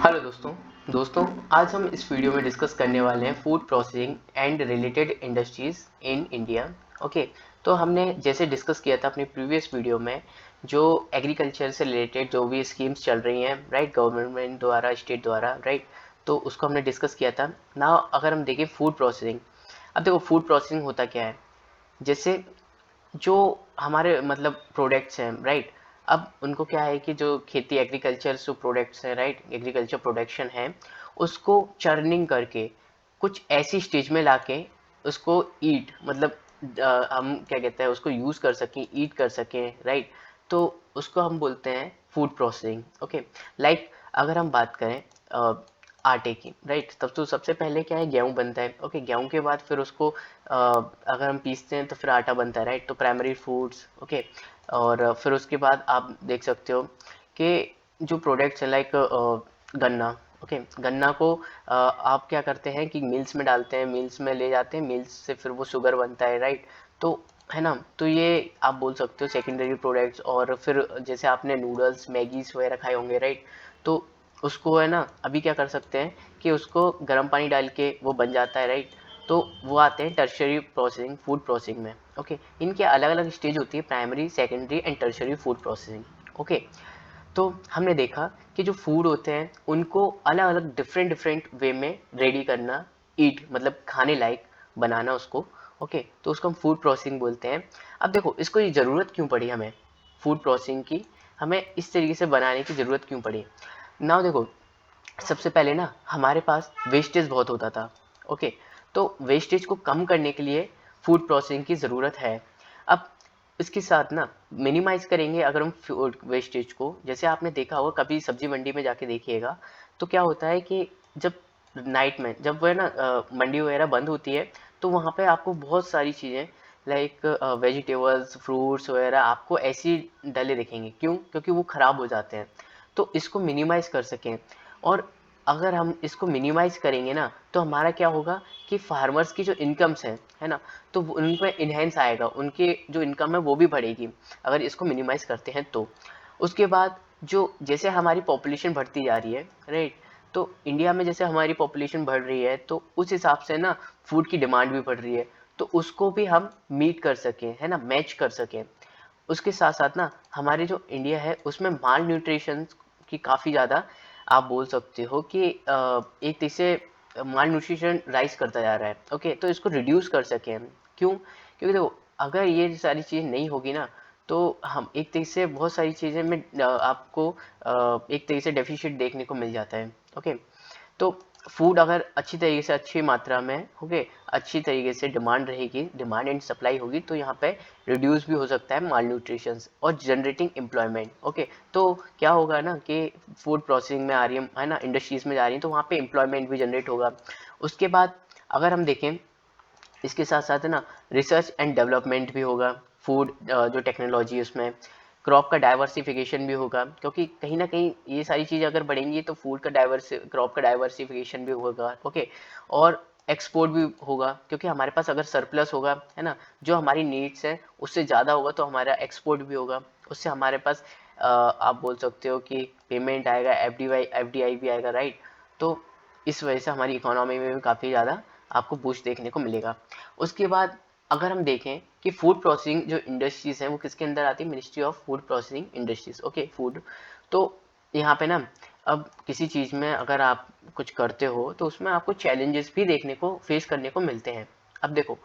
Hello दोस्तों दोस्तों आज हम इस वीडियो में डिस्कस करने वाले हैं food processing and related industries in India. Okay, तो हमने जैसे डिस्कस किया था अपनी प्रीवियस वीडियो में जो एग्रीकल्चर से रिलेटेड जो भी स्कीम्स चल रही हैं राइट, गवर्नमेंट द्वारा स्टेट द्वारा राइट, तो उसको हमने डिस्कस किया था ना। अगर हम देखें फूड प्रोसेसिंग, अब देखो फूड प्रोसेसिंग होता क्या है। जैसे जो हमारे मतलब प्रोडक्ट्स हैं राइट, अब उनको क्या है कि जो खेती एग्रीकल्चर जो प्रोडक्ट्स हैं राइट, एग्रीकल्चर प्रोडक्शन है उसको चर्निंग करके कुछ ऐसी स्टेज में लाके उसको ईट मतलब हम क्या कहते हैं उसको यूज़ कर सकें, ईट कर सकें राइट, तो उसको हम बोलते हैं फूड प्रोसेसिंग। ओके, लाइक अगर हम बात करें आटे की राइट, तब तो सबसे पहले क्या है गेहूं बनता है। ओके, गेहूं के बाद फिर उसको अगर हम पीसते हैं तो फिर आटा बनता है राइट, तो प्राइमरी फूड्स। ओके, और फिर उसके बाद आप देख सकते हो कि जो प्रोडक्ट्स हैं लाइक गन्ना। ओके, गन्ना को आप क्या करते हैं कि मिल्स में डालते हैं, मिल्स में ले जाते हैं, मिल्स से फिर वो शुगर बनता है राइट, तो है ना। तो ये आप बोल सकते हो सेकेंडरी प्रोडक्ट्स। और फिर जैसे आपने नूडल्स मैगीज वगैरह खाए होंगे राइट, तो उसको है ना अभी क्या कर सकते हैं कि उसको गर्म पानी डाल के वो बन जाता है राइट, तो वो आते हैं टर्शरी प्रोसेसिंग, फूड प्रोसेसिंग में। ओके, इनके अलग अलग स्टेज होती है, primary secondary and tertiary food processing. Okay, तो हमने देखा कि जो फूड होते हैं उनको अलग अलग डिफरेंट डिफरेंट वे में रेडी करना, ईट मतलब खाने लायक बनाना उसको। ओके, तो उसको हम फूड प्रोसेसिंग बोलते हैं। अब देखो इसको ये ज़रूरत क्यों पड़ी हमें फूड प्रोसेसिंग की, हमें इस तरीके से बनाने की ज़रूरत क्यों पड़ी ना। देखो सबसे पहले ना हमारे पास वेस्टेज बहुत होता था। ओके, तो वेस्टेज को कम करने के लिए फूड प्रोसेसिंग की ज़रूरत है। अब इसके साथ ना मिनिमाइज करेंगे अगर हम फूड वेस्टेज को। जैसे आपने देखा होगा कभी सब्जी मंडी में जाके देखिएगा, तो क्या होता है कि जब नाइट में जब वो है ना मंडी वगैरह बंद होती है, तो वहाँ पे आपको बहुत सारी चीज़ें लाइक वेजिटेबल्स फ्रूट्स वगैरह आपको ऐसी डले दिखेंगे। क्यों? क्योंकि वो ख़राब हो जाते हैं। तो इसको मिनिमाइज कर सकें, और अगर हम इसको मिनिमाइज करेंगे ना तो हमारा क्या होगा कि फार्मर्स की जो इनकम्स हैं है ना, तो उन पे इन्हेंस आएगा, उनके जो इनकम है वो भी बढ़ेगी अगर इसको मिनिमाइज करते हैं तो। उसके बाद जो जैसे हमारी पॉपुलेशन बढ़ती जा रही है राइट, तो इंडिया में जैसे हमारी पॉपुलेशन बढ़ रही है तो उस हिसाब से ना फूड की डिमांड भी बढ़ रही है, तो उसको भी हम मीट कर सकें है ना, मैच कर सकें। उसके साथ साथ ना हमारे जो इंडिया है उसमें माल न्यूट्रिशन की काफ़ी ज़्यादा आप बोल सकते हो कि एक तरह से माल न्यूट्रिशन राइज करता जा रहा है। ओके, तो इसको रिड्यूस कर सकें हम। क्यों? क्योंकि देखो अगर ये सारी चीज़ें नहीं होगी ना तो हम एक तरीके से बहुत सारी चीज़ें में आपको एक तरीके से डेफिशिएंट देखने को मिल जाता है। ओके, तो फूड अगर अच्छी तरीके से अच्छी मात्रा में ओके अच्छी तरीके से डिमांड रहेगी, डिमांड एंड सप्लाई होगी, तो यहाँ पे रिड्यूस भी हो सकता है माल न्यूट्रिशन और जनरेटिंग एम्प्लॉयमेंट। ओके, तो क्या होगा ना कि फूड प्रोसेसिंग में आ रही है ना, इंडस्ट्रीज में जा रही है, तो वहाँ पे एम्प्लॉयमेंट भी जनरेट होगा। उसके बाद अगर हम देखें इसके साथ साथ है ना रिसर्च एंड डेवलपमेंट भी होगा। फूड जो टेक्नोलॉजी है उसमें क्रॉप का डाइवर्सिफिकेशन भी होगा, क्योंकि कहीं ना कहीं ये सारी चीज़ अगर बढ़ेंगी तो फूड का क्रॉप का डाइवर्सिफिकेशन भी होगा। ओके, और एक्सपोर्ट भी होगा, क्योंकि हमारे पास अगर सरप्लस होगा है ना, जो हमारी नीड्स है उससे ज़्यादा होगा, तो हमारा एक्सपोर्ट भी होगा। उससे हमारे पास आप बोल सकते हो कि पेमेंट आएगा, एफडीआई भी आएगा राइट। तो इस वजह से हमारी इकोनॉमी में भी काफ़ी ज़्यादा आपको बूस्ट देखने को मिलेगा। उसके बाद अगर हम देखें कि फूड प्रोसेसिंग जो इंडस्ट्रीज हैं वो किसके अंदर आती है, ministry of food processing industries. Okay, food. तो यहाँ पे ना अब किसी चीज़ में अगर आप कुछ करते हो तो उसमें आपको चैलेंजेस भी देखने को फेस करने को मिलते हैं। अब देखो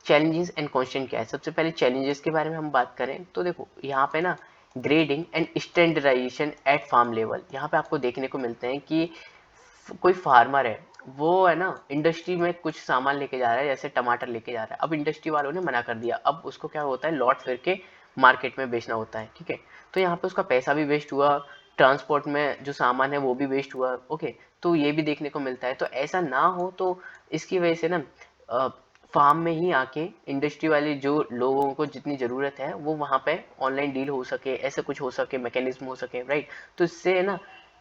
चैलेंजेस एंड कॉन्स्टेंट क्या है। सबसे पहले चैलेंजेस के बारे में हम बात करें तो देखो यहाँ पे ना grading and standardization at farm level, यहाँ पे आपको देखने को मिलते हैं कि कोई फार्मर है, वो है ना इंडस्ट्री में कुछ सामान लेके जा रहा है, जैसे टमाटर लेके जा रहा है। अब इंडस्ट्री वालों ने मना कर दिया, अब उसको क्या होता है लॉट फिर के मार्केट में बेचना होता है। ठीक है, तो यहाँ पे उसका पैसा भी वेस्ट हुआ, ट्रांसपोर्ट में जो सामान है वो भी वेस्ट हुआ। ओके, तो ये भी देखने को मिलता है। तो ऐसा ना हो, तो इसकी वजह से ना फार्म में ही आके इंडस्ट्री वाले जो लोगों को जितनी ज़रूरत है वो वहाँ पे ऑनलाइन डील हो सके, ऐसा कुछ हो सके, मैकेनिज्म हो सके राइट। तो इससे ना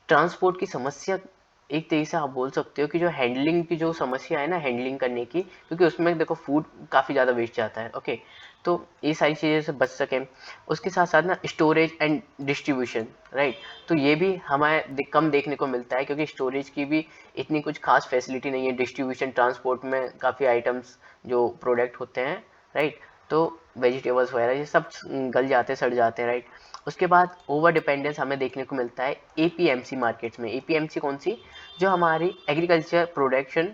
ट्रांसपोर्ट की समस्या एक तरीके से आप बोल सकते हो कि जो हैंडलिंग की जो समस्या है ना हैंडलिंग करने की, क्योंकि उसमें देखो फूड काफ़ी ज़्यादा वेस्ट जाता है। ओके, तो ये सारी चीज़ें से बच सकें। उसके साथ साथ ना स्टोरेज एंड डिस्ट्रीब्यूशन, राइट, तो ये भी हमें कम देखने को मिलता है, क्योंकि स्टोरेज की भी इतनी कुछ खास फैसिलिटी नहीं है। डिस्ट्रीब्यूशन ट्रांसपोर्ट में काफ़ी आइटम्स जो प्रोडक्ट होते हैं, राइट, तो वेजिटेबल्स वगैरह ये सब गल जाते हैं, सड़ जाते हैं, राइट। उसके बाद ओवर डिपेंडेंस हमें देखने को मिलता है एपीएमसी मार्केट्स में। एपीएमसी कौन सी? जो हमारी एग्रीकल्चर प्रोडक्शन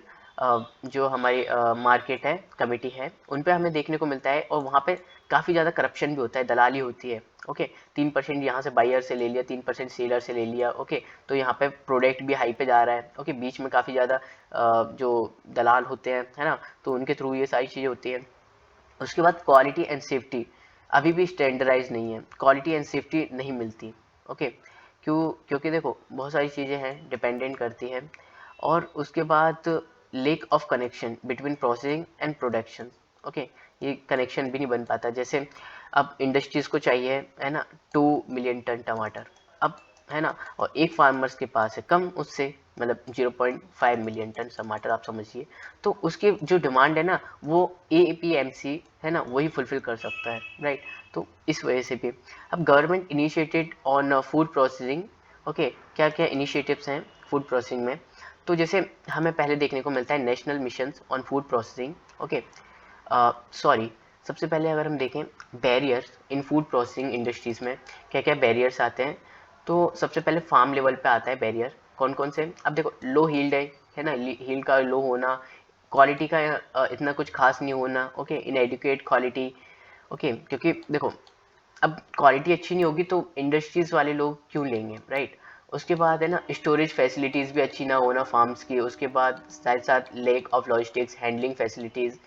जो हमारी मार्केट है, कमेटी है, उन पे हमें देखने को मिलता है, और वहाँ पे काफ़ी ज़्यादा करप्शन भी होता है, दलाली होती है। ओके, 3% यहाँ से बायर से ले लिया, 3% सेलर से ले लिया। ओके, तो यहाँ पे प्रोडक्ट भी हाई पे जा रहा है। ओके, बीच में काफ़ी ज़्यादा जो दलाल होते हैं, है ना, तो उनके थ्रू ये सारी चीज़ें होती हैं। उसके बाद क्वालिटी एंड सेफ्टी अभी भी स्टैंडर्डाइज नहीं है, क्वालिटी एंड सेफ्टी नहीं मिलती। ओके, क्योंकि देखो बहुत सारी चीज़ें हैं, डिपेंडेंट करती हैं। और उसके बाद lake of connection between processing and production. Okay, ये कनेक्शन भी नहीं बन पाता। जैसे अब इंडस्ट्रीज़ को चाहिए, है ना, 2 मिलियन टन टमाटर, अब, है ना, और एक फार्मर्स के पास है कम उससे, मतलब 0.5 मिलियन टन टमाटर, आप समझिए। तो उसकी जो डिमांड है ना, वो एपीएमसी, है ना, वही फुलफिल कर सकता है, राइट। तो इस वजह से भी अब government initiated on food processing. Okay, क्या क्या इनिशिएटिव्स हैं फूड प्रोसेसिंग में? तो जैसे हमें पहले देखने को मिलता है national mission on food processing. Okay, sorry, सबसे पहले अगर हम देखें बैरियर्स इन फूड प्रोसेसिंग इंडस्ट्रीज़ में, क्या क्या बैरियर्स आते हैं, तो सबसे पहले फार्म लेवल पे आता है बैरियर। कौन कौन से? अब देखो, लो हील्ड है ना, हील्ड का लो होना, क्वालिटी का इतना कुछ खास नहीं होना। Okay, इनएडिक्वेट quality. ओके, क्योंकि देखो अब क्वालिटी अच्छी नहीं होगी तो इंडस्ट्रीज़ वाले लोग क्यों लेंगे, राइट। उसके बाद है ना, स्टोरेज फैसिलिटीज़ भी अच्छी ना होना फार्म्स की। उसके बाद साथ साथ lake of logistics handling facilities.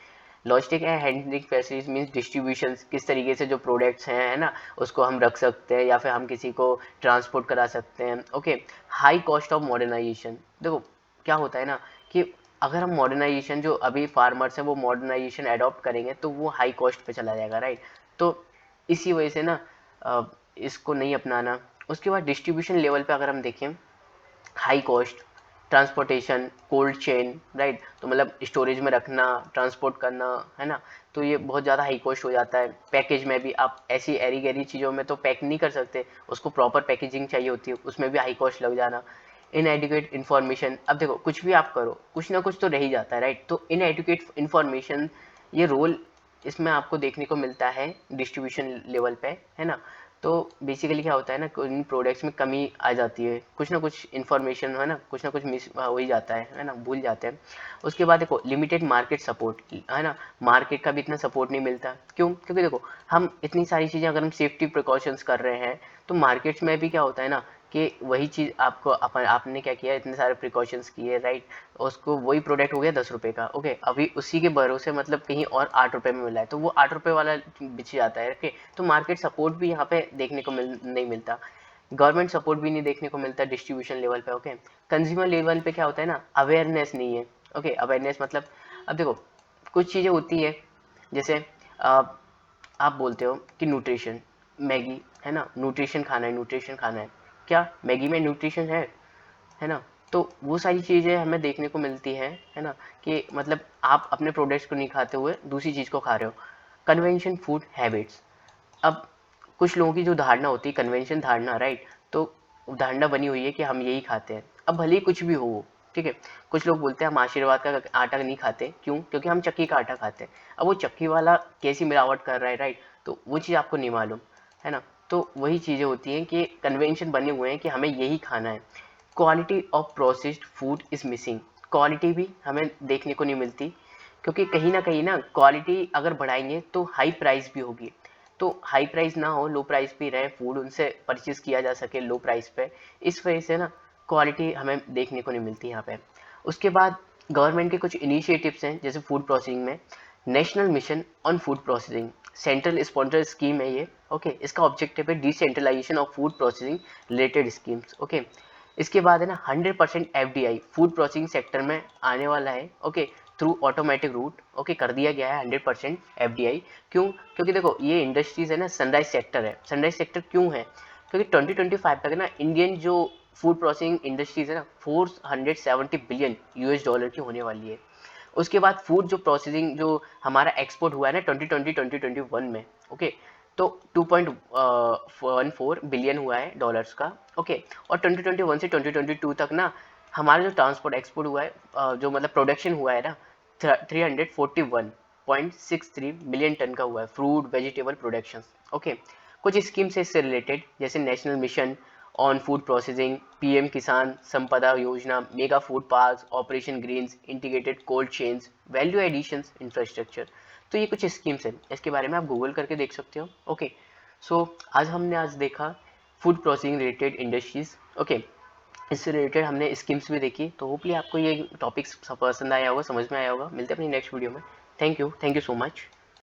Logistic and handling facilities means distribution, किस तरीके से जो प्रोडक्ट्स हैं, है ना, उसको हम रख सकते हैं या फिर हम किसी को ट्रांसपोर्ट करा सकते हैं। Okay, high cost of modernization. देखो क्या होता है ना कि अगर हम मॉडर्नाइजेशन, जो अभी फार्मर्स हैं वो मॉडर्नाइजेशन अडॉप्ट करेंगे तो वो हाई कॉस्ट पे चला जाएगा, राइट। तो इसी वजह से ना इसको नहीं अपनाना। उसके बाद डिस्ट्रीब्यूशन लेवल पे अगर हम देखें, high cost transportation, cold chain, right, तो मतलब स्टोरेज में रखना, ट्रांसपोर्ट करना, है ना, तो ये बहुत ज़्यादा हाई कॉस्ट हो जाता है। पैकेज में भी आप ऐसी एरी गैरी चीज़ों में तो पैक नहीं कर सकते, उसको प्रॉपर पैकेजिंग चाहिए होती है, उसमें भी हाई कॉस्ट लग जाना। इनएडुकेट इन्फॉर्मेशन, अब देखो कुछ भी आप करो कुछ ना कुछ तो रह ही जाता है, राइट। तो इनएडुकेट इन्फॉर्मेशन, ये रोल इसमें आपको देखने को मिलता है डिस्ट्रीब्यूशन लेवल पे, है ना। तो बेसिकली क्या होता है ना, इन प्रोडक्ट्स में कमी आ जाती है, कुछ ना कुछ इन्फॉर्मेशन, है ना, कुछ ना कुछ मिस हो ही जाता है ना, भूल जाते हैं। उसके बाद देखो लिमिटेड मार्केट सपोर्ट, है ना, मार्केट का भी इतना सपोर्ट नहीं मिलता। क्यों? क्योंकि देखो हम इतनी सारी चीज़ें अगर हम सेफ्टी प्रिकॉशंस कर रहे हैं, तो मार्केट्स में भी क्या होता है ना कि वही चीज़ आपको आपने क्या किया, इतने सारे प्रिकॉशंस किए, राइट, उसको वही प्रोडक्ट हो गया 10 रुपये का। ओके, अभी उसी के भरोसे मतलब कहीं और 8 रुपये में मिला है, तो वो 8 रुपये वाला बिच जाता है। ओके, तो मार्केट सपोर्ट भी यहाँ पे देखने को नहीं मिलता, गवर्नमेंट सपोर्ट भी नहीं देखने को मिलता डिस्ट्रीब्यूशन लेवल पे। ओके, कंज्यूमर लेवल पे क्या होता है ना, अवेयरनेस नहीं है। ओके, अवेयरनेस मतलब, अब देखो कुछ चीज़ें होती है, जैसे आप बोलते हो कि न्यूट्रिशन, मैगी, है ना, न्यूट्रिशन खाना है, न्यूट्रिशन खाना है, क्या मैगी में न्यूट्रिशन है ना। तो वो सारी चीज़ें हमें देखने को मिलती हैं, है ना, कि मतलब आप अपने प्रोडक्ट्स को नहीं खाते हुए दूसरी चीज़ को खा रहे हो। कन्वेंशन फूड हैबिट्स, अब कुछ लोगों की जो धारणा होती है, कन्वेंशन धारणा, राइट, तो धारणा बनी हुई है कि हम यही खाते हैं, अब भले ही कुछ भी हो, ठीक है। कुछ लोग बोलते हैं हम आशीर्वाद का आटा नहीं खाते, क्यों? क्योंकि हम चक्की का आटा खाते हैं। अब वो चक्की वाला कैसी मिलावट कर रहा है, राइट, तो वो चीज़ आपको नहीं मालूम, है ना। तो वही चीज़ें होती हैं कि कन्वेंशन बने हुए हैं कि हमें यही खाना है। Quality of processed food is missing, quality भी हमें देखने को नहीं मिलती, क्योंकि कहीं ना क्वालिटी अगर बढ़ाएंगे तो हाई प्राइस भी होगी। तो हाई प्राइस ना हो, लो प्राइस पे रहे फूड, उनसे परचेज किया जा सके लो प्राइस पे, इस वजह से ना क्वालिटी हमें देखने को नहीं मिलती यहाँ पे। उसके बाद गवर्नमेंट के कुछ इनिशिएटिव्स हैं, जैसे फूड प्रोसेसिंग में national mission on food processing, central sponsor scheme है ये। ओके, इसका ऑब्जेक्टिव है decentralization of food processing related schemes. Okay, इसके बाद है ना 100% एफडीआई फूड प्रोसेसिंग सेक्टर में आने वाला है। Okay, through automatic route. Okay, कर दिया गया है 100% एफडीआई। क्यों? क्योंकि देखो ये इंडस्ट्रीज है ना, सनराइज सेक्टर है। सनराइज सेक्टर क्यों है? क्योंकि 2025 तक ना इंडियन जो फूड प्रोसेसिंग इंडस्ट्रीज है ना 470 बिलियन यूएस डॉलर की होने वाली है। उसके बाद फूड जो प्रोसेसिंग जो हमारा एक्सपोर्ट हुआ है ना 2020-2021 में, ओके, तो 2.14 बिलियन हुआ है डॉलर्स का, ओके। और 2021 से 2022 तक ना हमारा जो ट्रांसपोर्ट एक्सपोर्ट हुआ है, जो मतलब प्रोडक्शन हुआ है ना 341.63 मिलियन टन का हुआ है फ्रूट वेजिटेबल प्रोडक्शन, ओके। कुछ स्कीम से इससे रिलेटेड जैसे national mission on food processing, PM Kisan Sampada Yojana, mega food park, operation greens, integrated cold chains, value addition infrastructure. तो ये कुछ स्कीम्स हैं, इसके बारे में आप गूगल करके देख सकते हो, ओके। सो आज देखा food processing related industries, okay. इससे रिलेटेड हमने स्कीम्स भी देखी, तो होपली आपको ये टॉपिक्स पसंद आया होगा, समझ में आया होगा। मिलते हैं अपनी नेक्स्ट वीडियो में। Thank you so much.